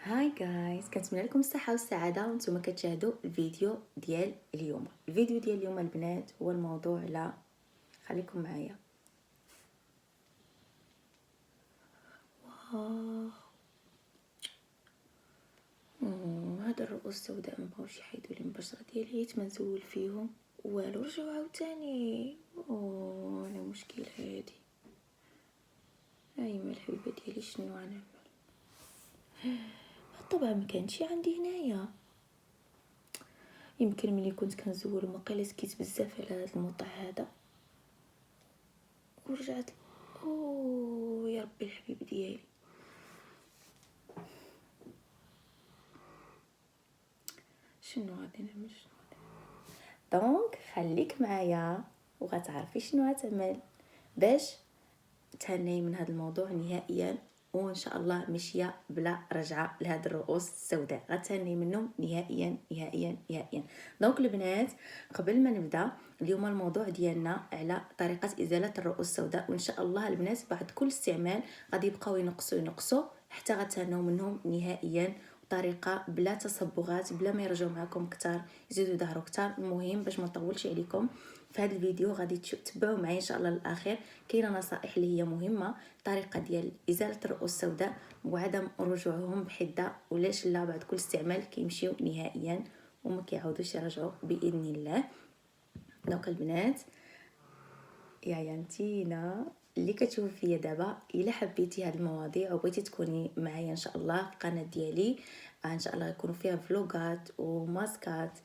هاي جايز، كنتمنى لكم الصحه والسعاده وانتم كتشاهدوا الفيديو ديال اليوم. الفيديو ديال اليوم البنات هو الموضوع لا خليكم معايا. هذا الرؤوس السوداء ما بغاوش يحيدوا لي البشره ديالي، حيت ما نزول فيهم والو، رجعوا عاوتاني. انا مشكله هادي. هاي الحبيبه ديالي شنو غنعمل؟ طبعا ما كانش عندي هنايا. يمكن ملي كنت كنزول مقيله سكيت بزاف على هذا الموضوع هذا ورجعت. يا ربي الحبيب ديالي. شنو غادي نعمل؟ دونك خليك معايا وغتعرفي شنو غتعمل باش تهني من هذا الموضوع نهائيا، وان شاء الله ماشيه بلا رجعه لهاد الرؤوس السوداء، غتهني منهم نهائيا نهائيا نهائيا. دونك البنات، قبل ما نبدا اليوم الموضوع ديالنا على طريقه ازاله الرؤوس السوداء، وان شاء الله البنات بعد كل استعمال غادي يبقاو ينقصوا حتى غتهنوا منهم نهائيا، طريقه بلا تصبغات، بلا ما يرجعوا معكم كتار يزيدوا يظهروا كتار. المهم باش ما نطولش عليكم في هذا الفيديو غادي تتبعوا معايا ان شاء الله للاخير. كاينه نصائح اللي هي مهمه، طريقه ديال ازاله الرؤوس السوداء وعدم رجوعهم بحده، ولاش لا بعد كل استعمال كيمشيو نهائيا وما كيعاودوش يرجعوا باذن الله. دونك البنات يا انتينا اللي كتشوفي فيا دابا، الا حبيتي هاد المواضيع وبغيتي تكوني معايا ان شاء الله في القناه ديالي، ان شاء الله يكونوا فيها فلوغات وماسكات،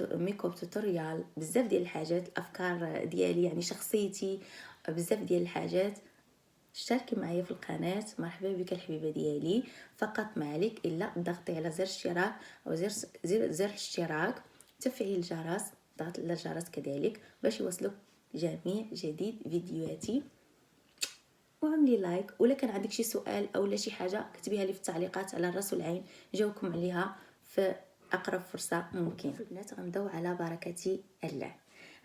ميكوب توتوريال، بزاف ديال الحاجات، الافكار ديالي يعني شخصيتي، بزاف ديال الحاجات. اشتركي معايا في القناه. مرحبا بك الحبيبه ديالي. فقط ما عليك الا ضغطي على زر الاشتراك او زر الاشتراك، تفعيل الجرس، ضغط على الجرس كذلك باش يوصلك جميع جديد فيديوهاتي، وعملي لايك. ولا كان عندك شي سؤال او لا شي حاجه كتبيها لي في التعليقات على الراس والعين، نجاوبكم عليها في اقرب فرصه ممكن. البنات غنبداو على بركه الله.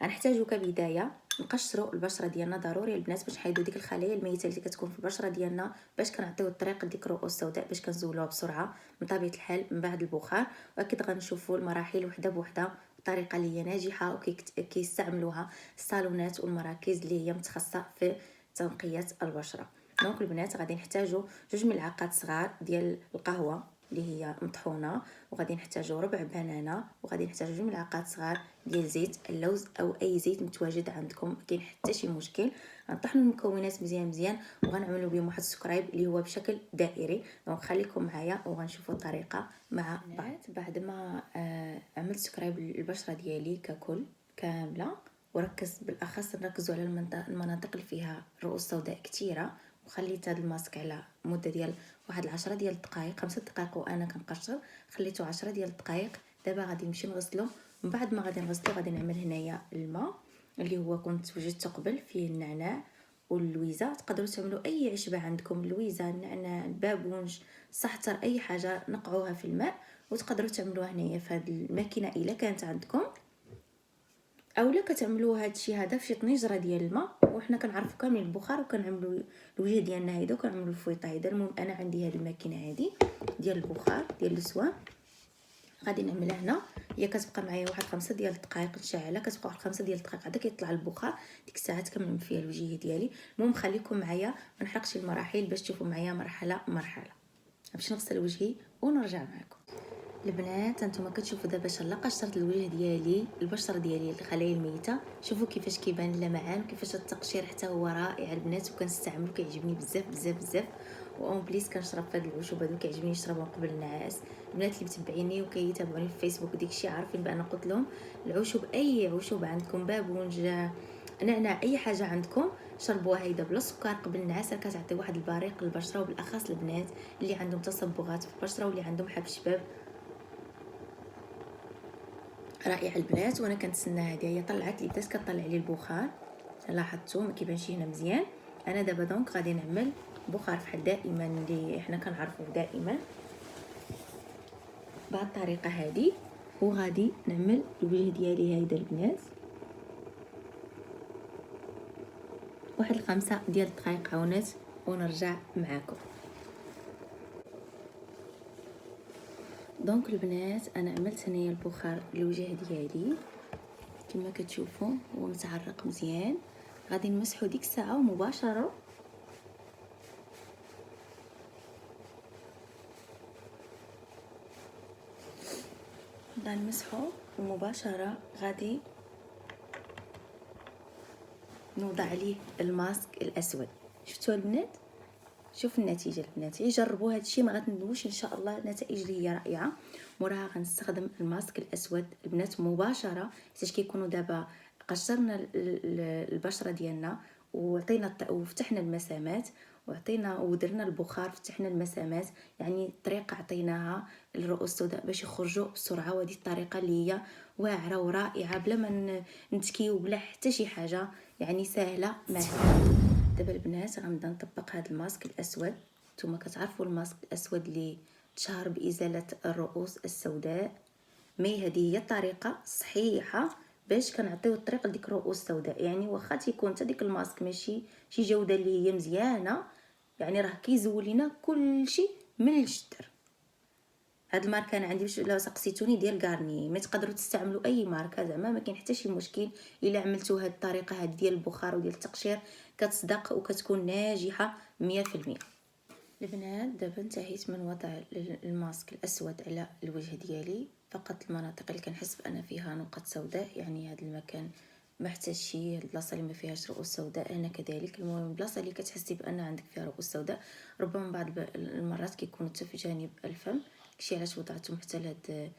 غنحتاجو كبدايه نقشروا البشره ديالنا، ضروري البنات باش نحيدوا ديك الخلايا الميته اللي كتكون في البشره ديالنا، باش كنعطيو الطريق لديك الرؤوس السوداء باش كنزولوها بسرعه من طبيعه الحال من بعد البخار. واكيد غنشوفوا المراحل وحده بوحده، الطريقه اللي هي ناجحه وكيستعملوها الصالونات والمراكز اللي هي متخصصه في تنقيه البشره. دونك البنات غادي نحتاجو 2 ملعقات صغار ديال القهوه اللي هي مطحونه، وغادي نحتاجو ربع بنانه، وغادي نحتاجو 2 ملعقات صغار ديال زيت اللوز او اي زيت متواجد عندكم، ما كاين حتى شي مشكل. غنطحنوا المكونات مزيان مزيان وغنعملوا بهم واحد السكرايب اللي هو بشكل دائري. دونك خليكم معايا وغنشوفوا الطريقه مع بعد ما عملت سكرايب البشره ديالي ككل كامله، وركز بالاخص نركزوا على المناطق اللي فيها رؤوس سوداء كثيره، وخليت هذا الماسك على مده ديال واحد 10 ديال الدقائق، 5 دقائق وانا كنقشر، خليته 10 ديال الدقائق. دابا غادي نمشي نغسلو. من بعد ما غادي نغسلو غادي نعمل هنايا الماء اللي هو كنت وجدته قبل، فيه النعناع واللويزه. تقدروا تعملوا اي عشبه عندكم، اللويزه، النعناع، البابونج، السحتر، اي حاجه نقعوها في الماء وتقدروا تعملوها هنايا في هذه الماكينه الا كانت عندكم، اولا كتعملوا هذا الشيء هذا في شي طنجره ديال الماء. وحنا كنعرفوا كاملين البخار وكنعملوا الوجه ديالنا هيدا وكنعملوا الفويطه هيدا. المهم انا عندي هذه الماكينه هذه ديال البخار ديال السوان، غادي نعملها هنا. هي كتبقى معايا واحد 5 ديال الدقائق نشعلها، كتبقى واحد 5 ديال الدقائق عاد كيطلع البخار، ديك الساعات كنلم فيها الوجه ديالي. المهم خليكم معايا ما نحرقش المراحل باش تشوفوا معايا مرحله مرحله. باش نغسل وجهي ونرجع معكم. البنات انتم كتشوفوا دابا باش لا قشرت الوجه ديالي، البشره ديالي، الخلايا الميته، شوفوا كيفاش كيبان اللمعان وكيفاش التقشير حتى هو رائع البنات، وكنستعملو كيعجبني بزاف بزاف بزاف. واون بليس كنشرب في هاد العشوب هادو، كيعجبني نشربهم قبل النعاس. البنات اللي متبعيني وكيتابعوني في فيسبوك داكشي عارفين بان قلت لهم العشوب، اي عشوب عندكم، بابونج، نعناع، اي حاجه عندكم شربوها هيدا بلا سكر قبل النعاس، كتعطي واحد البريق للبشره، وبالاخص البنات اللي عندهم تصبغات في البشره واللي عندهم حب شباب. رائع البنات. وانا كنتسنى هذه هي طلعت لي، بدات كطلع لي البخار، لاحظتوا ما كيبانش هنا مزيان. انا دابا دونك غادي نعمل بخار فحال دائما اللي حنا كنعرفوه دائما بهذه الطريقه هذه. وغادي نعمل الوجه ديالي هيدا البنات واحد 5 ديال الدقائق عاونات ونرجع معاكم. دونك البنات انا عملت هنايا البخار الوجه ديالي كما كتشوفوا، هو متعرق مزيان. غادي نمسحو ديك الساعه مباشره غادي نوضع عليه الماسك الاسود. شفتوا البنات؟ شوف النتيجه البنات، جربوا هذا الشيء ما غتندموش ان شاء الله، النتائج اللي هي رائعه. موراها غنستخدم الماسك الاسود البنات مباشره، حيت كيكونوا دابا قشرنا البشره ديالنا وعطينا وفتحنا المسامات وعطينا ودرنا البخار، فتحنا المسامات، يعني طريقه عطيناها للرؤوس السوداء باش يخرجوا بسرعه. وهذه الطريقه اللي هي واعره ورائعه بلا ما نتكيو بلا حتى شي حاجه، يعني سهله ماهله. دابا البنات غنبدا نطبق هذا الماسك الاسود. نتوما كتعرفوا الماسك الاسود اللي تشهر بازاله الرؤوس السوداء. مي هذه هي الطريقه الصحيحه باش كنعطيو الطريق لديك الرؤوس السوداء. يعني واخا تيكون حتى ديك الماسك ماشي شي جوده اللي هي مزيانه، يعني راه كيزول لينا كلشي من الجدر. هاد الماركه انا عندي، باش لو سقسيتوني ديال غارني، ما تقدروا تستعملوا اي ماركه زعما، ما كاين حتى شي مشكل الا عملتوا هاد الطريقه هاد ديال البخار وديال التقشير، كتصدق وكتكون ناجحه 100%. البنات دابا انتهيت من وضع الماسك الاسود على الوجه ديالي. فقط المناطق اللي كنحس بان فيها نقط سوداء، يعني هذا المكان ما حتى شي، هاد البلاصه اللي ما فيهاش رؤوس سوداء هنا كذلك. المهم البلاصه اللي كتحسي بان عندك فيها رؤوس سوداء، ربما بعض المرات كيكونوا حتى في جانب الفم. داكشي علاش وضعتهم حتى لهاد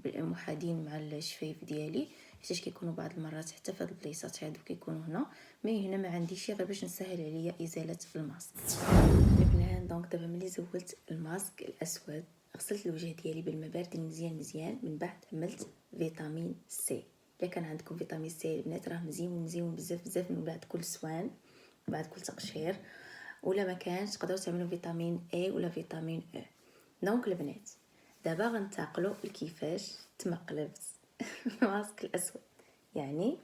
محاذين مع الشفايف ديالي، حيت كيكونوا بعض المرات حتى في هاد البلايصات هادو كيكونوا هنا. مي هنا ما عنديش غير باش نسهل عليا ازاله الماسك. البنات دونك دابا ملي زولت الماسك الاسود، غسلت الوجه ديالي بالماء بارد مزيان مزيان. من بعد عملت فيتامين سي. الا كان عندكم فيتامين سي البنات راه مزيون بزاف بزاف من بعد كل سوان، بعد كل تقشير. ولا ما كانش تقدروا تعملوا فيتامين اي ولا فيتامين او. دونك البنات دابا غنتقلوا لكيفاش تمقلبت الماسك الاسود، يعني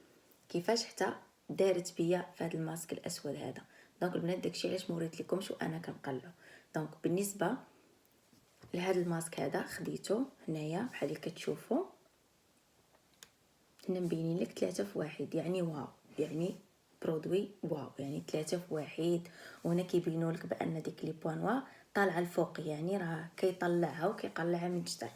كيفاش حتى دارت بيا في هذا الماسك الاسود هذا. دونك البنات داكشي علاش موريت لكمش وانا كنقلعو. دونك بالنسبه لهذا الماسك هذا خديته هنايا بحال اللي كتشوفوا هنا مبينين لك 3 في 1، يعني واو، يعني برودوي واو، يعني 3 في 1. وهنا كيبينوا لك بان ديك لي بوانوا طالعه الفوق، يعني راه كيطلعها وكيقلعها من الجدر.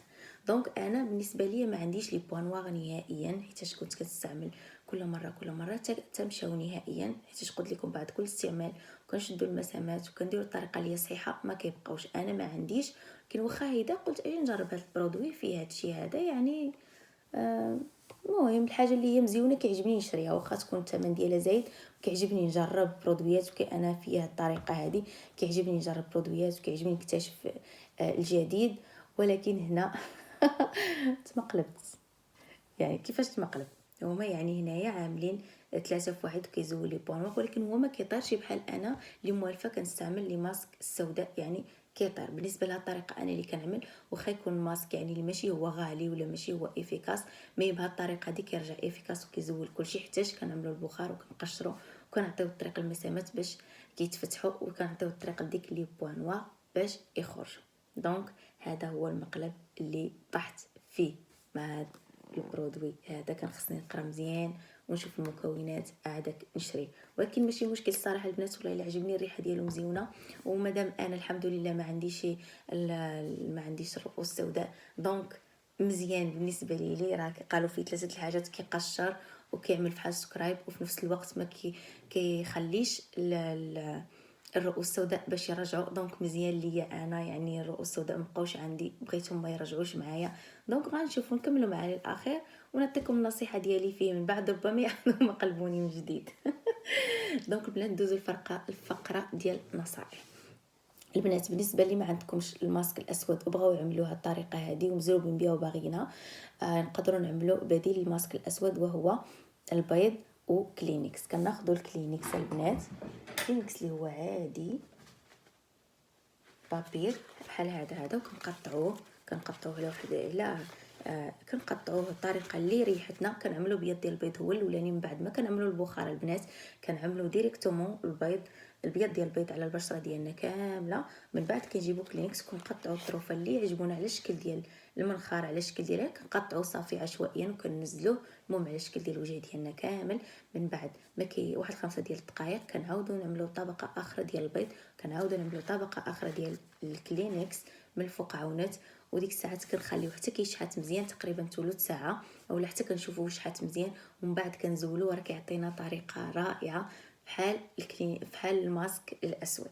دونك انا بالنسبه لي ما عنديش لي بوانوا نهائيا، حيت كنت كنستعمل كل مره تمشاو نهائيا، حيت قلت لكم بعد كل استعمال كنشدوا المسامات وكنديروا الطريقه اللي صحيحه ما كيبقاوش. انا ما عنديش، لكن واخا هيدا قلت اجي نجرب هذا البرودوي فيه هادشي هذا، يعني المهم الحاجه اللي هي مزيونه كيعجبني نشريها، واخا تكون الثمن ديالها زايد. كيعجبني نجرب برودويات، وكي انا فيها الطريقه هذه كيعجبني نجرب برودويات وكيعجبني نكتشف الجديد. ولكن هنا تمقلبت. يعني كيفاش تمقلب؟ هما يعني هنايا عاملين 3 في 1 وكيزول لي بوان، ولكن هو ما كيطيرش بحال انا اللي موالفه كنستعمل لي ماسك السوداء، يعني كيطير. بالنسبه لها الطريقه انا اللي كنعمل، واخا يكون ماسك يعني اللي ماشي هو غالي ولا ماشي هو افيكاس، مي بهذه الطريقه دي كيرجع افيكاس وكيزول كلشي، حتىش كنعملوا البخار وكنقشروا وكنعطيو الطريق المسامات باش كيتفتحوا، وكنعطيو الطريق ديك لي بوانوا باش يخرجوا. دونك هذا هو المقلب اللي طحت فيه مع هذا البرودوي هذا. كان خصني نقرا مزيان ونشوف المكونات عادك نشري، ولكن ماشي مشكل الصراحه البنات، ولا عجبني الريحه ديالو مزيونه. ومادام انا الحمد لله ما عنديش الرؤوس السوداء، دونك مزيان بالنسبه لي. راه قالوا فيه 3 الحاجات، كيقشر وكيعمل بحال سكرايب، وفي نفس الوقت ما كيخليش الرؤوس السوداء باش يرجعوا. دونك مزيان ليا انا، يعني الرؤوس السوداء مبقاوش عندي، بغيتهم ما يرجعوش معايا. دونك غنشوفوا نكملوا معاه للاخير ونعطيكم النصيحه ديالي فيه من بعد، ربما يعاودوا ما قلبوني من جديد. دونك البنات ندوزو الفقره ديال النصائح. البنات بالنسبه لي ما عندكمش الماسك الاسود وبغاو يعملوها الطريقه هذه ومزروبين بها وباغيينها، نقدروا نعملوا بديل للماسك الاسود، وهو البيض وكلينكس. كناخذوا الكلينكس البنات، كلينكس اللي هو عادي بابير بحال هذا وكنقطعوه على واحد على كنقطعوه بالطريقه اللي ريحتنا. كنعملوا بيض ديال البيض هو الاولاني، من بعد ما كنعملوا البخار البنات كنعملوا ديريكتومون البيض ديال البيض على البشره ديالنا كامله. من بعد كنجيبوا كلينكس كنقطعوا الطروفه اللي يعجبونا على الشكل ديال المنخار، على الشكل ديالها كنقطعوا صافي عشوائيا وكننزلوه المهم على الشكل ديال الوجه ديالنا كامل. من بعد ما واحد 5 ديال الدقائق كنعاودوا نعملوا طبقه اخرى ديال البيض، كنعاودوا نعملوا طبقه اخرى ديال الكلينكس من الفوق عاونات. وديك الساعات كنخليوه حتى كيشحت مزيان تقريبا ثلث ساعه اولا حتى كنشوفوه شحات مزيان. ومن بعد كنزولوه راه كيعطينا طريقه رائعه بحال الماسك الاسود.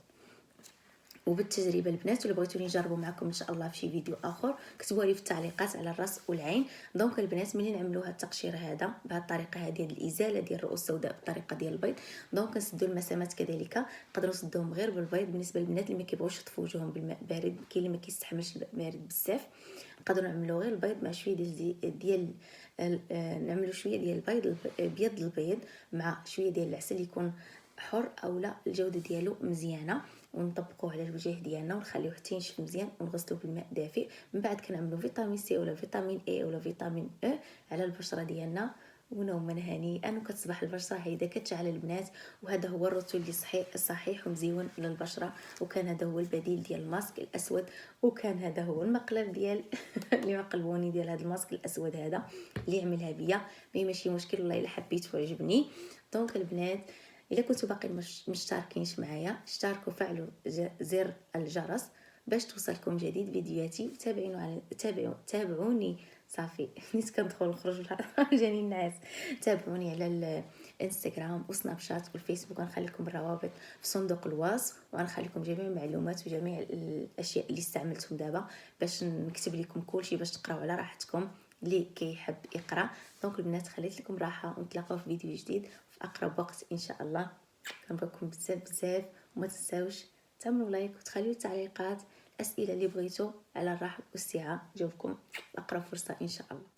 وبالتجربه البنات ولا بغيتوني نجربوا معكم ان شاء الله في شي فيديو اخر كتبوا لي في التعليقات على الراس والعين. دونك البنات ملي نعملوا هذا التقشير هذا بهذه الطريقه هذه ديال الازاله ديال الرؤوس السوداء بالطريقه ديال البيض، دونك نسدوا المسامات كذلك نقدروا نسدوهم غير بالبيض. بالنسبه للبنات اللي ما كيبغوش يطفوا وجههم بالماء بارد، كاين اللي ما كيستحملش الماء بارد بزاف، نقدروا نعملوا غير البيض مع شويه ديال نعملوا شويه ديال البيض ابيض البيض مع شويه ديال العسل يكون حر اولا الجوده ديالو مزيانه، ونطبقوه على الوجه ديالنا ونخليوه حتى ينشف مزيان ونغسلوه بالماء دافئ. من بعد كنعملوا فيتامين سي ولا فيتامين اي ولا فيتامين او على البشره ديالنا ونوما هنيئا وكتصبح البشره هيدا كتشعل البنات. وهذا هو الروتين اللي صحيح ومزيون للبشره. وكان هذا هو البديل ديال الماسك الاسود، وكان هذا هو المقلب ديال اللي مقلبوني ديال هذا الماسك الاسود هذا اللي عملها بيا. ماشي مشكل والله الا حبيت وعجبني. دونك البنات الا كنتو باقي مشتركينش معايا اشتركوا وفعلوا زر الجرس باش توصلكم جديد فيديوهاتي. تابعوني صافي نيت كندخل نخرج جاني الناس. تابعوني على الانستغرام وسناب شات والفيسبوك، غنخلي لكم الروابط في صندوق الوصف، وغنخلي لكم جميع المعلومات وجميع الاشياء اللي استعملتهم دابا باش نكتب لكم كلشي باش تقراو على راحتكم اللي كيحب يقرا. دونك البنات خليت لكم راحه ونتلاقاو في فيديو جديد في اقرب وقت ان شاء الله. كنبغيكم بزاف بزاف وما تنساوش تعملوا لايك وتخليوا تعليقات الاسئله اللي بغيتو على الرحب والسعه جاوبكم اقرب فرصه ان شاء الله.